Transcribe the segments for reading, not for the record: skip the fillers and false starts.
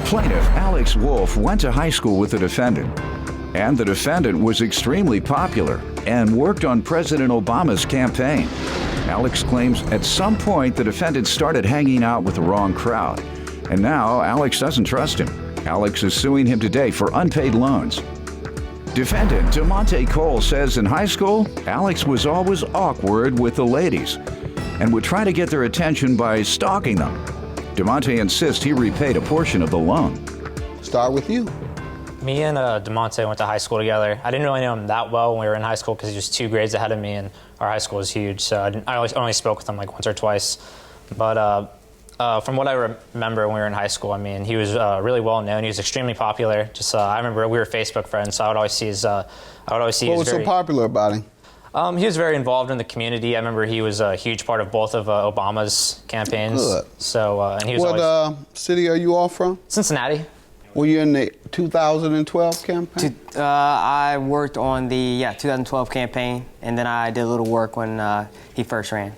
Plaintiff Alex Wolf went to high school with the defendant, and the defendant was extremely popular and worked on President Obama's campaign. Alex claims at some point the defendant started hanging out with the wrong crowd, and now Alex doesn't trust him. Alex is suing him today for unpaid loans. Defendant DeMonte Cole says in high school, Alex was always awkward with the ladies and would try to get their attention by stalking them. DeMonte insists he repaid a portion of the loan. Start with you. Me and DeMonte went to high school together. I didn't really know him that well when we were in high school because he was 2 grades ahead of me, and our high school was huge, so I only spoke with him like once or twice. But from what I remember when we were in high school, I mean, he was really well known. He was extremely popular. I remember we were Facebook friends, so I would always see his. What was so popular about him? He was very involved in the community. I remember he was a huge part of both of Obama's campaigns. Good. So, and he was What city are you all from? Cincinnati. Were you in the 2012 campaign? I worked on the 2012 campaign, and then I did a little work when he first ran.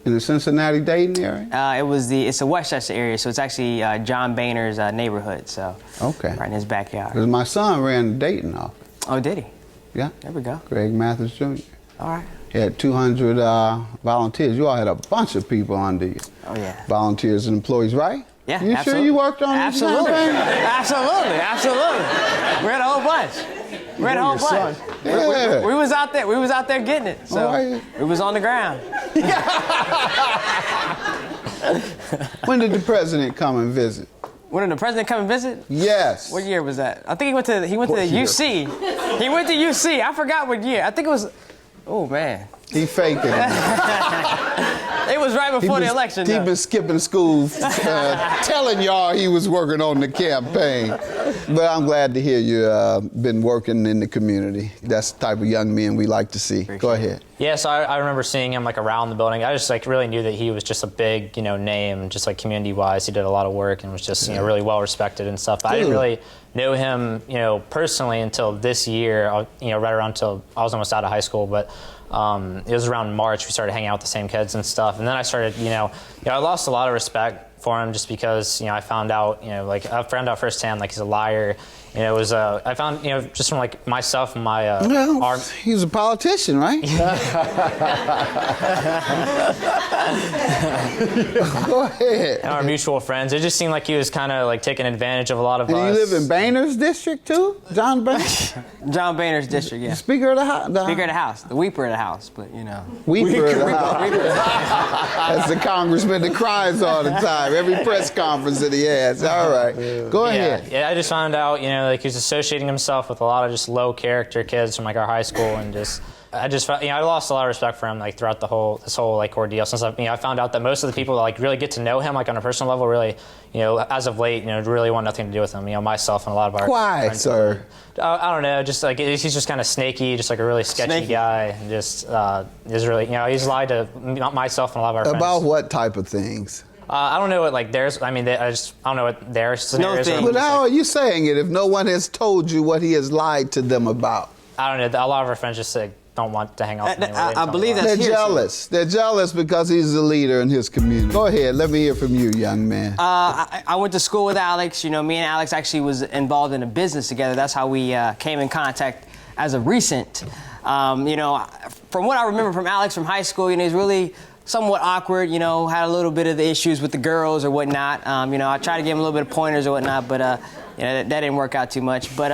In the Cincinnati Dayton area? It's the Westchester area, so it's actually John Boehner's neighborhood. So okay, right in his backyard. Because my son ran the Dayton office. Oh, did he? Yeah. There we go. Greg Mathis Jr. All right. He had 200 volunteers. You all had a bunch of people under you. Oh, yeah. Volunteers and employees, right? Yeah, You absolutely. sure you worked on this Absolutely. campaign? Absolutely. We had a whole bunch. Yeah. We was out there. We was out there getting it. So right. it was on the ground. When did the president come and visit? When did the president come and visit? Yes. What year was that? I think he went to UC. He went to UC. I forgot what year. I think it was. Oh man. He faked it. It was right before the election. He been skipping school, telling y'all he was working on the campaign. But I'm glad to hear you been working in the community. That's the type of young men we like to see. Go ahead. Yeah, so I remember seeing him like around the building. I just like really knew that he was just a big, name, just like community-wise. He did a lot of work and was just, really well respected and stuff. But I didn't really know him, personally until this year. Right around until I was almost out of high school, but. It was around March we started hanging out with the same kids and stuff, and then I started, I lost a lot of respect for him just because, I found out, I found out firsthand, like he's a liar. It was, I found, just from like myself and my, he's a politician, right? Go ahead. And our mutual friends, it just seemed like he was kind of like taking advantage of a lot of us. And you live in Boehner's district too? John Boehner? John Boehner's district, yeah. Speaker of the House? Speaker of the House, the Weeper of the House, but Weeper of the House. That's the congressman that cries all the time, every press conference that he has. All right, go ahead. Yeah, I just found out, like he was associating himself with a lot of just low character kids from like our high school, and I lost a lot of respect for him like throughout this whole like ordeal. Since I found out that most of the people that like really get to know him like on a personal level really, as of late, really want nothing to do with him. Myself and a lot of our friends. Sir? I don't know, just like he's just kind of snaky, just like a really sketchy guy, and just is really, he's lied to myself and a lot of our friends. About what type of things? I don't know what like theirs. I don't know what their scenarios are. But how are you saying it if no one has told you what he has lied to them about? I don't know. A lot of our friends just don't want to hang out with him. I believe that's They're jealous. They're jealous because he's the leader in his community. Go ahead. Let me hear from you, young man. I went to school with Alex. Me and Alex actually was involved in a business together. That's how we came in contact as of recent. From what I remember from Alex from high school, he's really somewhat awkward, had a little bit of the issues with the girls or whatnot. I tried to give him a little bit of pointers or whatnot, but that didn't work out too much. But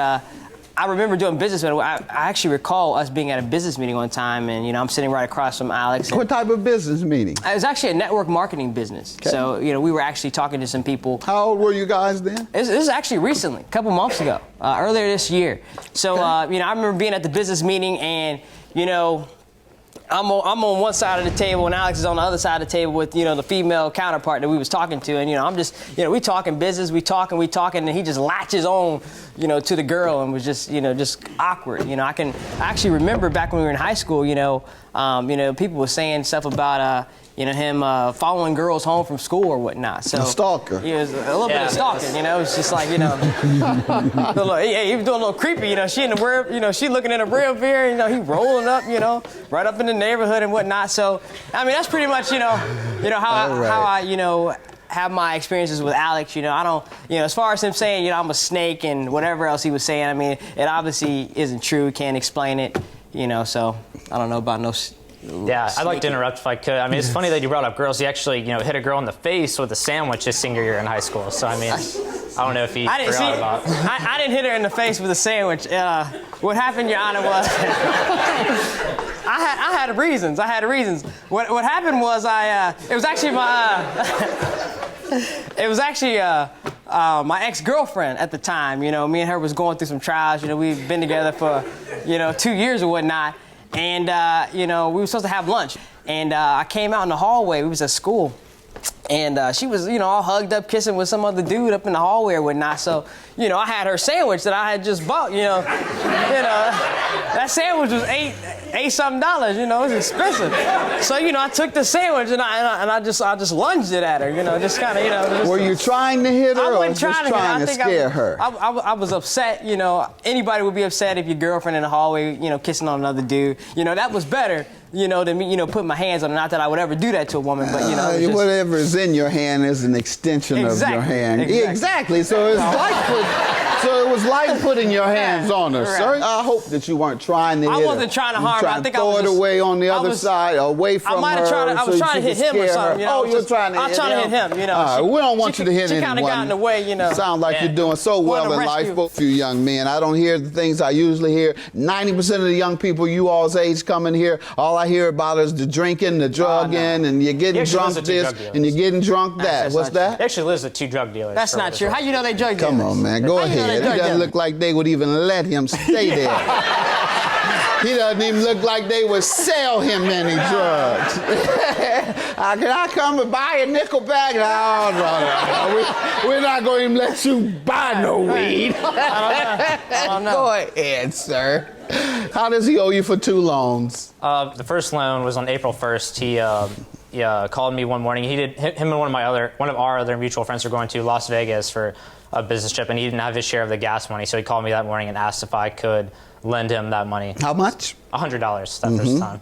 I remember doing business with him. I actually recall us being at a business meeting one time, and I'm sitting right across from Alex. What type of business meeting? It was actually a network marketing business. Okay. So we were actually talking to some people. How old were you guys then? This is actually recently, a couple months ago, earlier this year. So I remember being at the business meeting, and I'm on one side of the table and Alex is on the other side of the table with, the female counterpart that we was talking to. And, I'm just, we talking business, we talking, and he just latches on, to the girl and was just, just awkward. I actually remember back when we were in high school, people were saying stuff about, him following girls home from school or whatnot. So a stalker. He was a little bit of stalking, It's just like, he was doing a little creepy, She in the rear, she looking in the rear mirror, he rolling up, right up in the neighborhood and whatnot. So, that's pretty much, how I have my experiences with Alex. I don't, as far as him saying, I'm a snake and whatever else he was saying, I mean, it obviously isn't true. Can't explain it, so I don't know about no. Yeah, I'd like to interrupt if I could. I mean, it's funny that you brought up girls. He actually, hit a girl in the face with a sandwich his senior year in high school. So, I mean, I don't know if he forgot about. I didn't hit her in the face with a sandwich. What happened, Your Honor, was I had reasons. What happened was it was actually my ex-girlfriend at the time. Me and her was going through some trials. We've been together for 2 years or whatnot. And, we were supposed to have lunch. And I came out in the hallway. We was at school. And she was, all hugged up, kissing with some other dude up in the hallway or whatnot. So, I had her sandwich that I had just bought, that sandwich was $8 something, it was expensive. So, I took the sandwich and I just lunged it at her, just kind of, Were you trying to hit her I or wasn't just trying to scare her? I was upset, anybody would be upset if your girlfriend in the hallway, kissing on another dude. That was better, than me, putting my hands on her. Not that I would ever do that to a woman, but, whatever is in your hand is an extension of your hand. Exactly. So it's it was like putting your hands on her, sir. I hope that you weren't trying to hit her. I wasn't trying to harm her. I think I was throw it away on the other side, away from her. I was trying to hit him or something. You're trying to hit him. I was trying to hit him. We don't want you to hit anyone. She kind of got in the way. Sound like you're doing so well in life. A few young men. I don't hear the things I usually hear. 90% of the young people you all's age come in here. All I hear about is the drinking, the drugging, and you're getting drunk this, and you're getting drunk that. What's that? He actually lives with 2 drug dealers. That's not true. How you know they drug dealers? Come on, man. Go ahead. It doesn't look like they would even let him stay there. He doesn't even look like they would sell him any drugs. Can I come and buy a nickel bag? No. We're not going to even let you buy no weed. I don't know. Go ahead, sir. How does he owe you for 2 loans? The first loan was on April 1st. He called me one morning. Him and one of our other mutual friends were going to Las Vegas for a business trip, and he didn't have his share of the gas money. So he called me that morning and asked if I could lend him that money. How much? $100 that first time.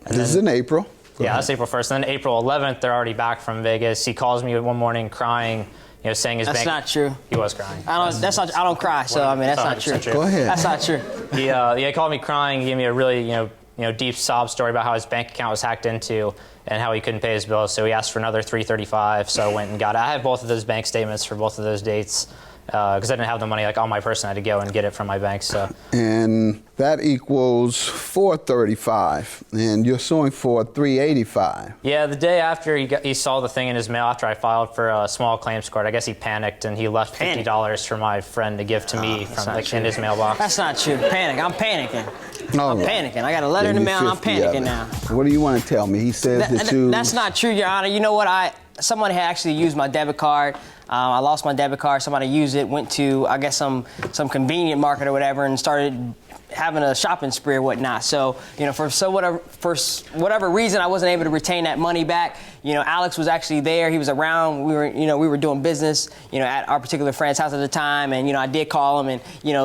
And this is in April. Yeah, that's April 1st. And then April 11th, they're already back from Vegas. He calls me one morning crying, saying his bank. That's not true. He was crying. I don't cry, so I mean that's not true. Go ahead. That's not true. He called me crying. He gave me a really deep sob story about how his bank account was hacked into and how he couldn't pay his bills. So he asked for another $335. So I went and got it. I have both of those bank statements for both of those dates because I didn't have the money on my person. I had to go and get it from my bank. So. And that equals $435, and you're suing for $385. Yeah, the day after he saw the thing in his mail after I filed for a small claims court, I guess he panicked and he left $50 for my friend to give to me from in his mailbox. That's not true. Panic. I'm panicking. I'm panicking. I got a letter in the mail and I'm panicking now. What do you want to tell me? He says that you... That's not true, Your Honor. You know what? Someone had actually used my debit card. I lost my debit card. Somebody used it, went to, I guess, some convenient market or whatever and started having a shopping spree or whatnot. So, for whatever reason, I wasn't able to retain that money back. Alex was actually there. He was around. We were doing business, at our particular friend's house at the time. And, I did call him and,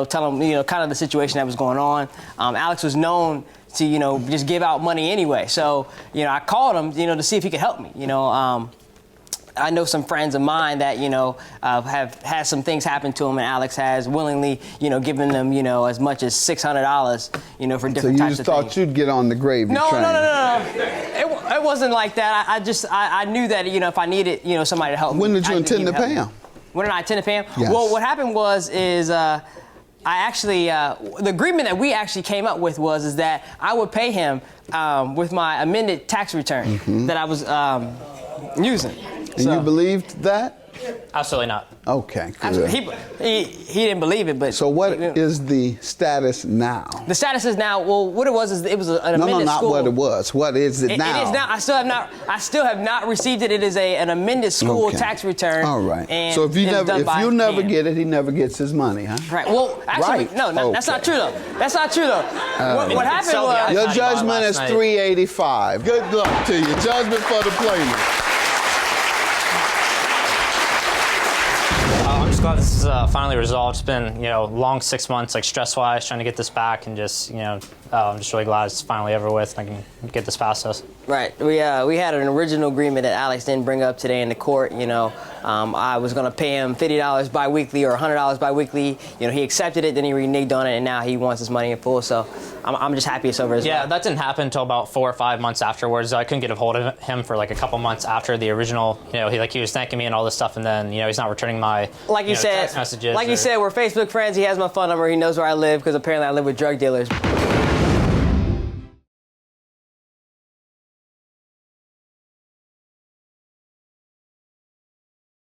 tell him, kind of the situation that was going on. Alex was known to, just give out money anyway. So, I called him, to see if he could help me, I know some friends of mine that, have had some things happen to them, and Alex has willingly, given them, as much as $600, for different types of things. So you just thought you'd get on the gravy train? No. It wasn't like that. I knew that, if I needed, somebody to help me. When did you intend to pay him? When did I intend to pay him? Yes. Well, what happened is I actually, the agreement that we actually came up with is that I would pay him with my amended tax return that I was using. And you believed that? Absolutely not. Okay, good. He didn't believe it, but... So what is the status now? The status is now, well, what it was is it was an amended school. No, not what it was. What is it now? It is now. I still have not received it. It is an amended school tax return. All right. And so if you never get it, he never gets his money, huh? Right. Well, actually, no, that's not true though. That's not true though. What happened was... Your judgment is $385. Good luck to you. Judgment for the plaintiff. I'm just glad this is finally resolved. It's been, long 6 months, stress-wise, trying to get this back and just, I'm just really glad it's finally over with and I can get this past us. Right. We had an original agreement that Alex didn't bring up today in the court. I was going to pay him $50 biweekly or $100 biweekly. He accepted it, then he reneged on it, and now he wants his money in full. So I'm just happy it's over as well. Yeah, that didn't happen until about 4 or 5 months afterwards. I couldn't get a hold of him for like a couple months after the original. He was thanking me and all this stuff, and then he's not returning my text messages. Like you said, we're Facebook friends. He has my phone number. He knows where I live because apparently I live with drug dealers.